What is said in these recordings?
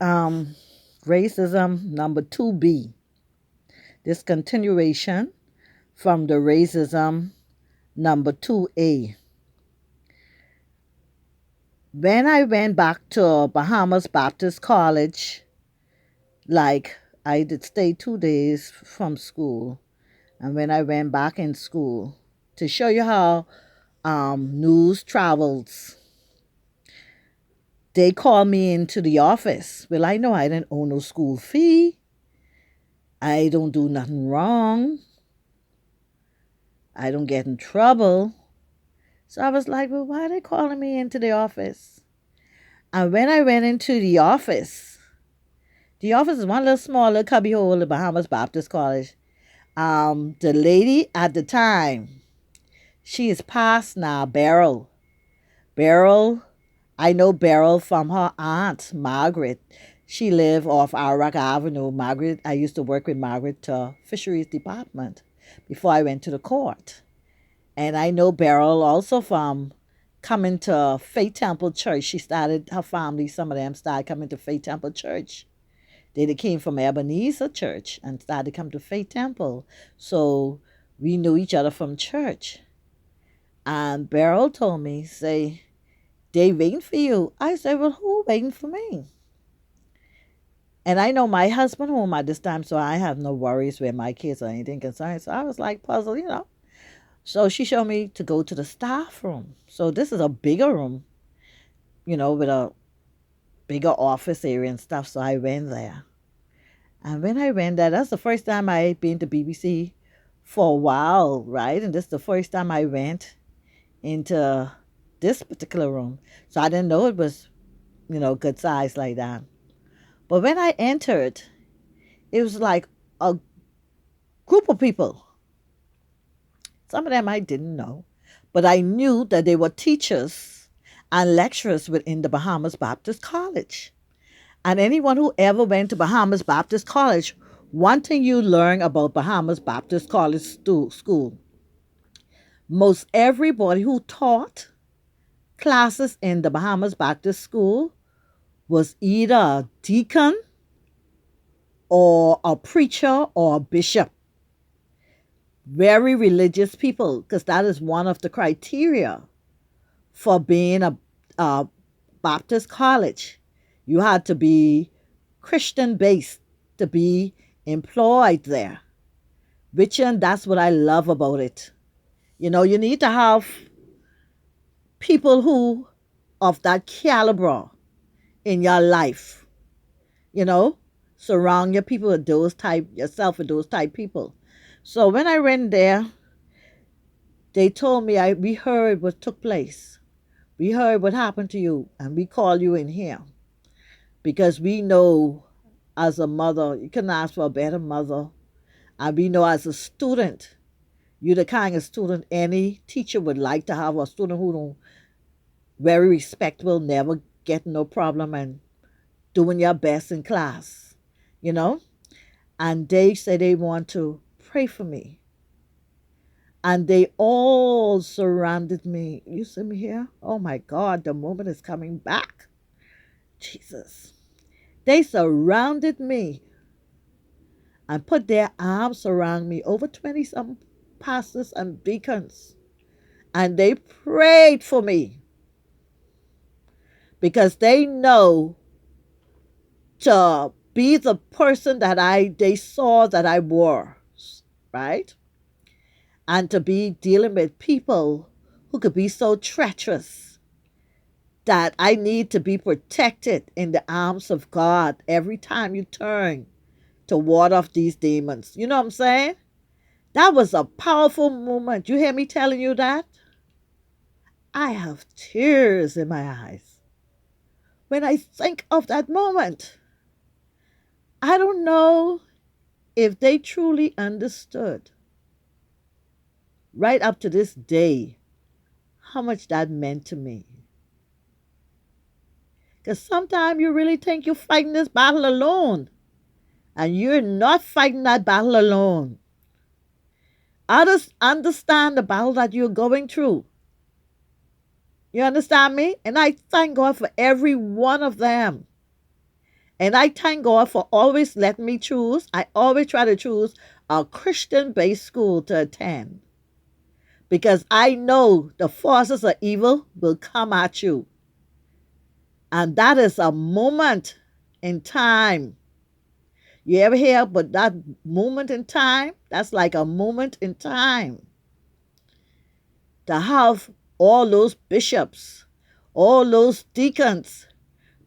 Um, Racism number 2B. This continuation from the racism number 2A. When I went back to Bahamas Baptist College, like I did stay 2 days from school, and when I went back in school, to show you how news travels, they called me into the office. Well, I know I didn't owe no school fee. I don't do nothing wrong. I don't get in trouble. So I was like, well, why are they calling me into the office? And when I went into the office is one little small little cubby hole at Bahamas Baptist College. The lady at the time, she is past now, Beryl. Beryl, I know Beryl from her aunt, Margaret. She lived off Arac Avenue. Margaret, I used to work with Margaret Fisheries Department before I went to the court. And I know Beryl also from coming to Faith Temple Church. She started, her family, some of them started coming to Faith Temple Church. They came from Ebenezer Church and started to come to Faith Temple. So we knew each other from church. And Beryl told me, say, they waiting for you. I said, well, who waiting for me? And I know my husband home at this time, so I have no worries with my kids or anything concerned. So I was like puzzled. So she showed me to go to the staff room. So this is a bigger room, with a bigger office area and stuff. So I went there. And when I went there, that's the first time I had been to BBC for a while, right? And this is the first time I went into this particular room. So I didn't know it was, good size like that. But when I entered, it was like a group of people. Some of them I didn't know, but I knew that they were teachers and lecturers within the Bahamas Baptist College. And anyone who ever went to Bahamas Baptist College, one thing you learn about Bahamas Baptist College school, most everybody who taught classes in the Bahamas Baptist School was either a deacon or a preacher or a bishop. Very religious people, because that is one of the criteria for being a Baptist college. You had to be Christian based to be employed there. Which, and that's what I love about it. You need to have people who of that caliber in your life. You know, surround your people with yourself with those type people. So when I went there, they told me we heard what took place. We heard what happened to you, and we call you in here because we know as a mother, you can ask for a better mother. And we know as a student, you're the kind of student any teacher would like to have, a student who don't very respectable, never get no problem and doing your best in class, you know? And they say they want to pray for me. And they all surrounded me. You see me here? Oh my God, the moment is coming back. Jesus. They surrounded me and put their arms around me, over 20 some pastors and deacons. And they prayed for me because they know to be the person that they saw that I was, right? And to be dealing with people who could be so treacherous that I need to be protected in the arms of God every time you turn to ward off these demons. You know what I'm saying? That was a powerful moment. You hear me telling you that? I have tears in my eyes when I think of that moment. I don't know if they truly understood right up to this day how much that meant to me. Because sometimes you really think you're fighting this battle alone, and you're not fighting that battle alone. Others understand the battle that you're going through. You understand me? And I thank God for every one of them. And I thank God for always letting me choose. I always try to choose a Christian based school to attend because I know the forces of evil will come at you. And that is a moment in time. You ever hear, but that moment in time, that's like a moment in time to have all those bishops, all those deacons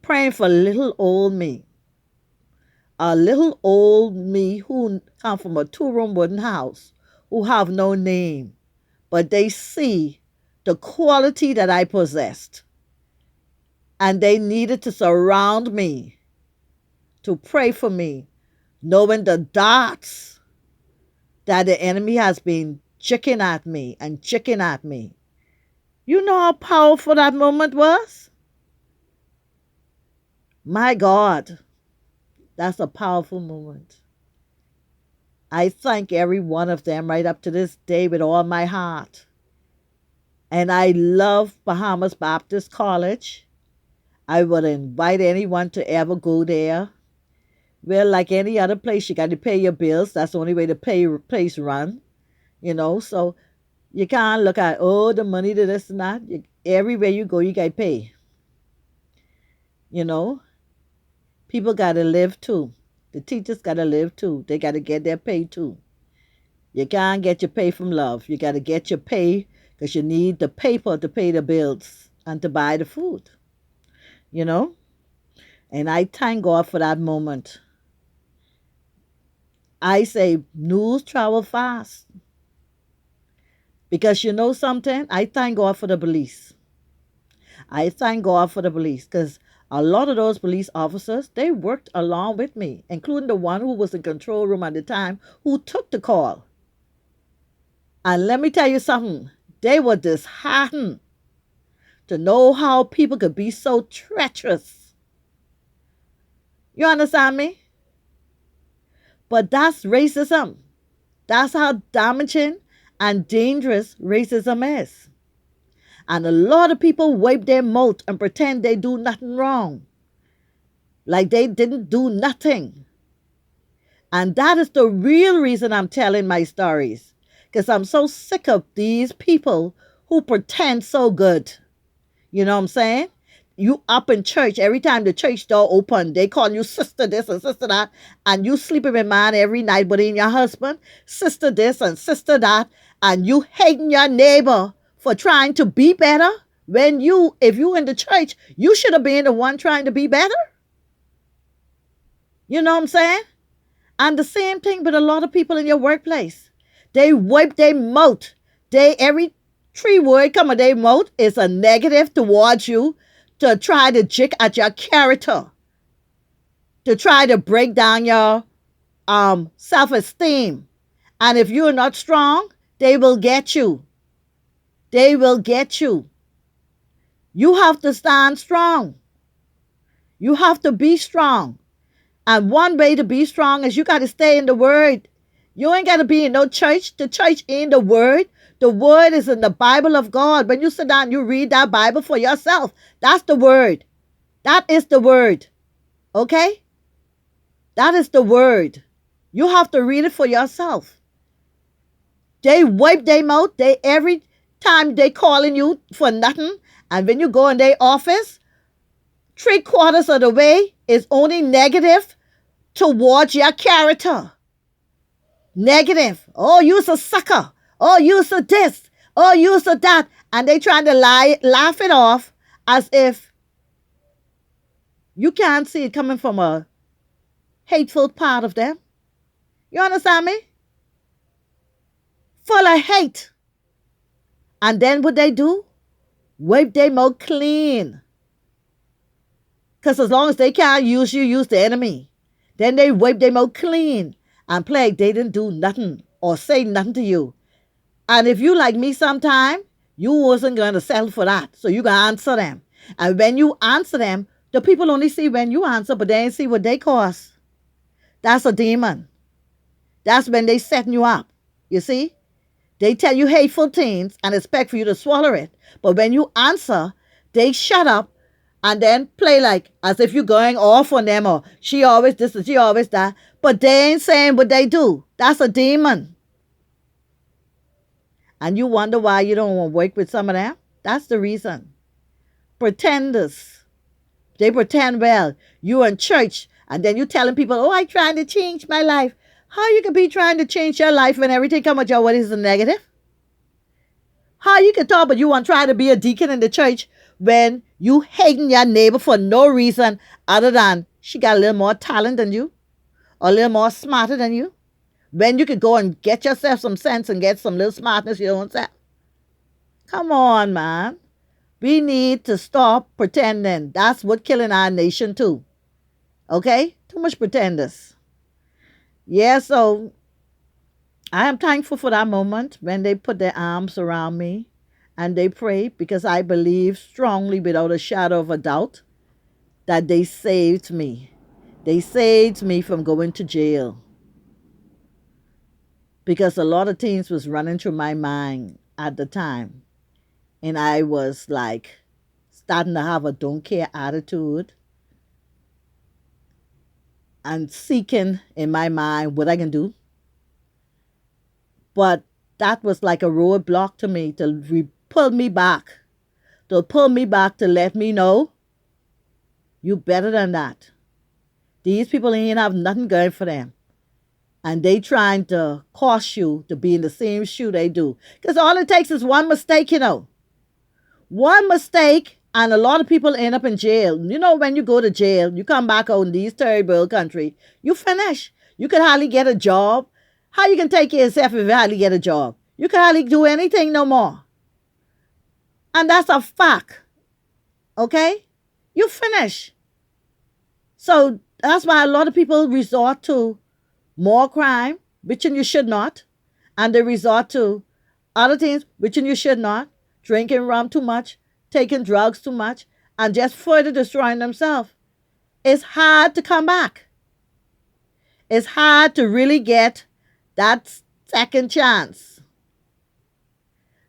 praying for little old me. A little old me who come from a two-room wooden house, who have no name, but they see the quality that I possessed. And they needed to surround me, to pray for me, knowing the darts that the enemy has been chicken at me and chicken at me. You know how powerful that moment was? My God, that's a powerful moment. I thank every one of them right up to this day with all my heart. And I love Bahamas Baptist College. I would invite anyone to ever go there. Well, like any other place, you got to pay your bills. That's the only way to pay your place run, So you can't look at, oh, the money to this and that. Everywhere you go, you got to pay. You know, people got to live too. The teachers got to live too. They got to get their pay too. You can't get your pay from love. You got to get your pay because you need the paper to pay the bills and to buy the food, you know? And I thank God for that moment. I say news travel fast. Because you know something? I thank God for the police. I thank God for the police because a lot of those police officers, they worked along with me, including the one who was in control room at the time who took the call. And let me tell you something. They were disheartened to know how people could be so treacherous. You understand me? But that's racism. That's how damaging and dangerous racism is. And a lot of people wipe their mouth and pretend they do nothing wrong. Like they didn't do nothing. And that is the real reason I'm telling my stories. Because I'm so sick of these people who pretend so good. You know what I'm saying? You up in church, every time the church door open, they call you sister this and sister that, and you sleeping with man every night, but in your husband, sister this and sister that, and you hating your neighbor for trying to be better, when if you in the church, you should have been the one trying to be better. You know what I'm saying? And the same thing with a lot of people in your workplace. They wipe their mouth. Every three word come out their mouth is a negative towards you to try to jick at your character, to try to break down your self-esteem. And if you're not strong, they will get you. They will get you. You have to stand strong. You have to be strong. And one way to be strong is you got to stay in the Word. You ain't got to be in no church. The church ain't the Word. The Word is in the Bible of God. When you sit down, you read that Bible for yourself. That's the Word. That is the Word. Okay? That is the Word. You have to read it for yourself. They wipe their mouth. Every time they calling you for nothing. And when you go in their office, 3/4 of the way is only negative towards your character. Negative. Oh, you's a sucker. Oh, you's a this. Oh, you's a that. And they trying to laugh it off as if you can't see it coming from a hateful part of them. You understand me? Full of hate. And then what they do? Wipe their mouth clean. Because as long as they can't use you, use the enemy. Then they wipe their mouth clean and play like they didn't do nothing or say nothing to you. And if you like me sometime, you wasn't going to settle for that. So you going to answer them. And when you answer them, the people only see when you answer, but they ain't see what they cost. That's a demon. That's when they setting you up. You see? They tell you hateful things and expect for you to swallow it. But when you answer, they shut up and then play like as if you're going off on them or she always this and she always that. But they ain't saying what they do. That's a demon. And you wonder why you don't want to work with some of them? That's the reason. Pretenders. They pretend well. You in church and then you telling people, oh, I'm trying to change my life. How you can be trying to change your life when everything come at your what is the negative? How you can talk but you want to try to be a deacon in the church when you hating your neighbor for no reason other than she got a little more talent than you or a little more smarter than you? When you could go and get yourself some sense and get some little smartness your own self. Come on, man. We need to stop pretending. That's what killing our nation too. Okay? Too much pretenders. Yeah, so I am thankful for that moment when they put their arms around me and they pray because I believe strongly without a shadow of a doubt that they saved me. They saved me from going to jail. Because a lot of things was running through my mind at the time. And I was like starting to have a don't care attitude and seeking in my mind what I can do. But that was like a roadblock to me to pull me back, to let me know you better than that. These people ain't have nothing going for them. And they trying to cost you to be in the same shoe they do. Because all it takes is one mistake, you know. One mistake, and a lot of people end up in jail. You know, when you go to jail, you come back out in these third world country, you finish. You can hardly get a job. How you can take care of yourself if you hardly get a job? You can hardly do anything no more. And that's a fact. Okay? You finish. So that's why a lot of people resort to more crime, which you should not. And they resort to other things, which you should not. Drinking rum too much, taking drugs too much, and just further destroying themselves. It's hard to come back. It's hard to really get that second chance.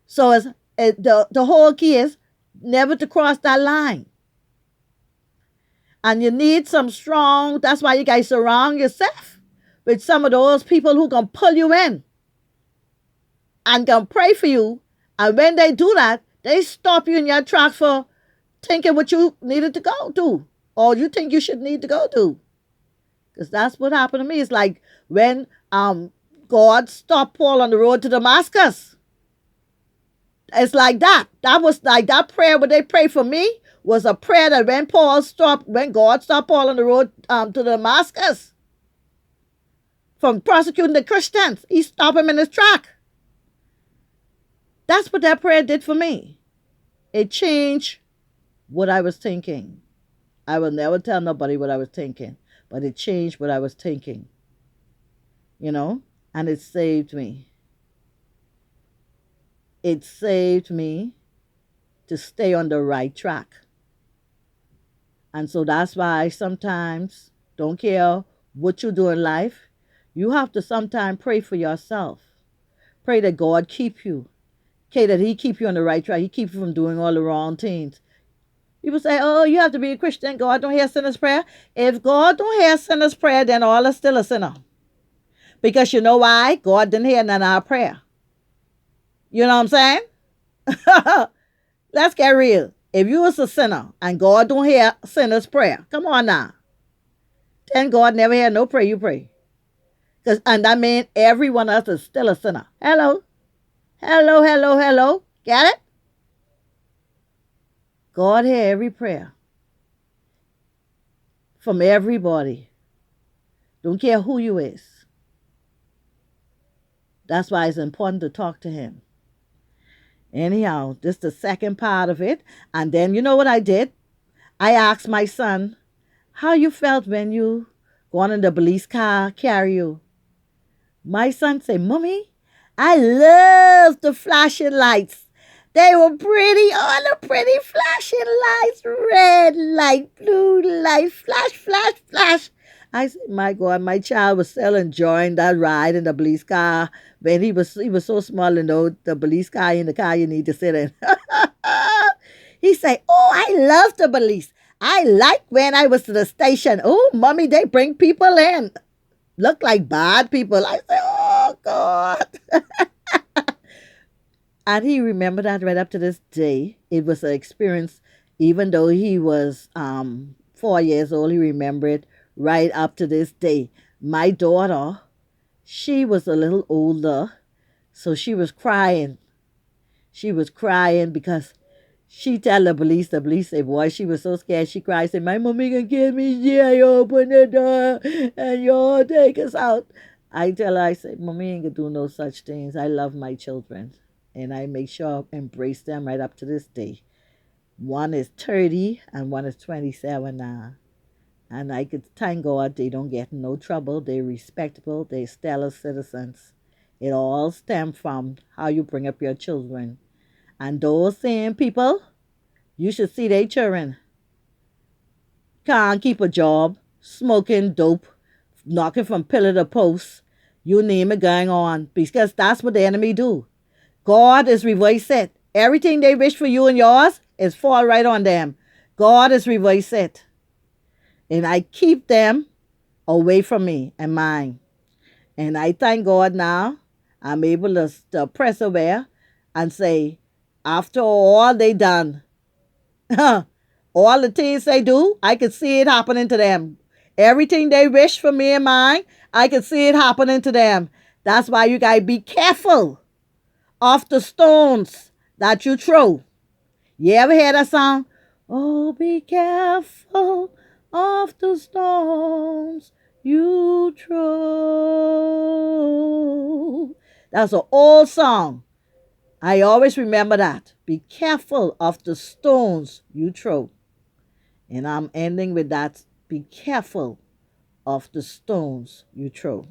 So the whole key is never to cross that line. And you need some strong, that's why you guys surround yourself with some of those people who can pull you in and can pray for you. And when they do that, they stop you in your tracks for thinking what you needed to go do or you think you should need to go do. Because that's what happened to me. It's like when God stopped Paul on the road to Damascus. It's like that. That was like that prayer when they prayed for me was a prayer that when God stopped Paul on the road to Damascus from prosecuting the Christians, he stopped him in his track. That's what that prayer did for me. It changed what I was thinking. I will never tell nobody what I was thinking, but it changed what I was thinking. You know, and it saved me. It saved me to stay on the right track. And so that's why I sometimes don't care what you do in life. You have to sometimes pray for yourself. Pray that God keep you. Okay, that he keep you on the right track. He keep you from doing all the wrong things. People say, oh, you have to be a Christian. God don't hear sinner's prayer. If God don't hear sinner's prayer, then all is still a sinner. Because you know why? God didn't hear none of our prayer. You know what I'm saying? Let's get real. If you was a sinner and God don't hear sinner's prayer, come on now. Then God never hear no prayer you pray. And that means every one of us is still a sinner. Hello? Hello, hello, hello. Get it? God hear every prayer. From everybody. Don't care who you is. That's why it's important to talk to him. Anyhow, this is the second part of it. And then you know what I did? I asked my son, how you felt when you gone in the police car carry you? My son said, Mommy, I love the flashing lights. They were pretty, all the pretty flashing lights. Red light, blue light, flash, flash, flash. I said, my God, my child was still enjoying that ride in the police car. When he was so small, you know, the police car in the car you need to sit in. He said, oh, I love the police. I like when I was to the station. Oh, mommy, they bring people in. Look like bad people. I say, oh, God. And he remembered that right up to this day. It was an experience, even though he was 4 years old, he remembered right up to this day. My daughter, she was a little older, so she was crying. She was crying because she tell the police say, boy, she was so scared. She cried, said, my mommy can kill me. Yeah, you open the door and you take us out. I tell her, I say, mommy ain't gonna do no such things. I love my children. And I make sure I embrace them right up to this day. One is 30 and one is 27 now. And I could thank God they don't get in no trouble. They're respectable. They're stellar citizens. It all stems from how you bring up your children. And those same people, you should see their children can't keep a job, smoking dope, knocking from pillar to post, you name it going on, because that's what the enemy do. God is reverse it. Everything they wish for you and yours is fall right on them. God is reverse it. And I keep them away from me and mine. And I thank God now I'm able to press away and say, after all they done, all the things they do, I can see it happening to them. Everything they wish for me and mine, I can see it happening to them. That's why you gotta be careful of the stones that you throw. You ever hear that song? Oh, be careful of the stones you throw. That's an old song. I always remember that. Be careful of the stones you throw. And I'm ending with that. Be careful of the stones you throw.